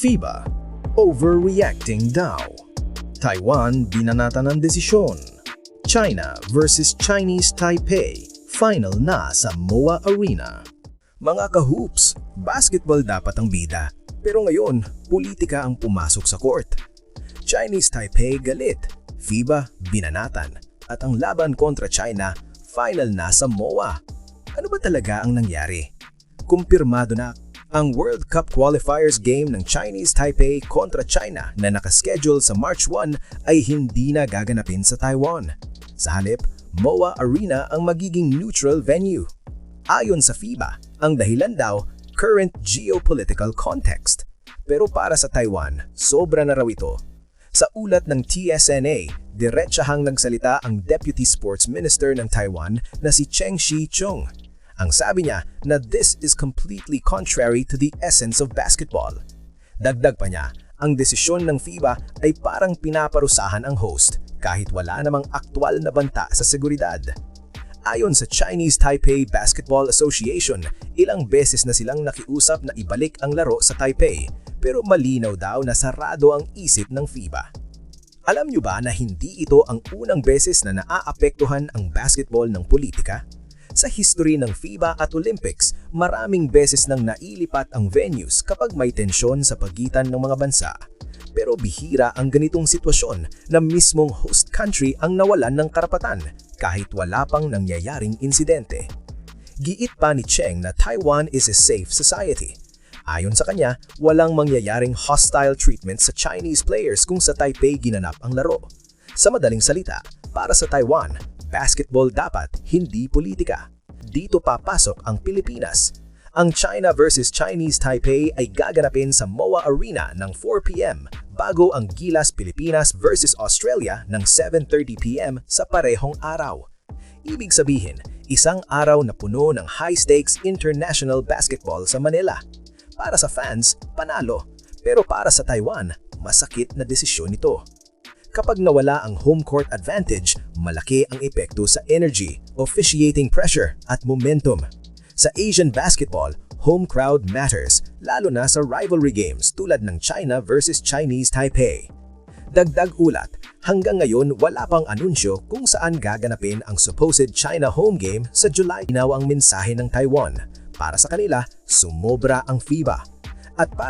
FIBA, overreacting daw. Taiwan binanatan ng desisyon. China versus Chinese Taipei, final na sa MOA Arena. Mga ka-hoops, basketball dapat ang bida. Pero ngayon, politika ang pumasok sa court. Chinese Taipei galit, FIBA binanatan, at ang laban kontra China, final na sa MOA. Ano ba talaga ang nangyari? Kumpirmado na ang World Cup qualifiers game ng Chinese Taipei kontra China na nakaschedule sa March 1 ay hindi na gaganapin sa Taiwan. Sa halip, MOA Arena ang magiging neutral venue. Ayon sa FIBA, ang dahilan daw, current geopolitical context. Pero para sa Taiwan, sobra na raw ito. Sa ulat ng TSNA, diretsahang nagsalita ang Deputy Sports Minister ng Taiwan na si Cheng Shih-chung. Ang sabi niya na this is completely contrary to the essence of basketball. Dagdag pa niya, ang desisyon ng FIBA ay parang pinaparusahan ang host kahit wala namang aktwal na banta sa seguridad. Ayon sa Chinese Taipei Basketball Association, ilang beses na silang nakiusap na ibalik ang laro sa Taipei pero malinaw daw na sarado ang isip ng FIBA. Alam niyo ba na hindi ito ang unang beses na naaapektuhan ang basketball ng politika? Sa history ng FIBA at Olympics, maraming beses nang nailipat ang venues kapag may tensyon sa pagitan ng mga bansa. Pero bihira ang ganitong sitwasyon na mismong host country ang nawalan ng karapatan kahit wala pang nangyayaring insidente. Giit pa ni Cheng na Taiwan is a safe society. Ayon sa kanya, walang mangyayaring hostile treatment sa Chinese players kung sa Taipei ginanap ang laro. Sa madaling salita, para sa Taiwan, basketball dapat, hindi politika. Dito papasok ang Pilipinas. Ang China versus Chinese Taipei ay gaganapin sa MOA Arena ng 4 p.m. bago ang Gilas Pilipinas versus Australia ng 7:30 p.m. sa parehong araw. Ibig sabihin, isang araw na puno ng high-stakes international basketball sa Manila. Para sa fans, panalo. Pero para sa Taiwan, masakit na desisyon ito. Kapag nawala ang home court advantage, malaki ang epekto sa energy, officiating pressure at momentum. Sa Asian basketball, home crowd matters, lalo na sa rivalry games tulad ng China versus Chinese Taipei. Dagdag ulat, hanggang ngayon wala pang anunsyo kung saan gaganapin ang supposed China home game sa July. Inaw ang mensahe ng Taiwan. Para sa kanila, sumobra ang FIBA. At para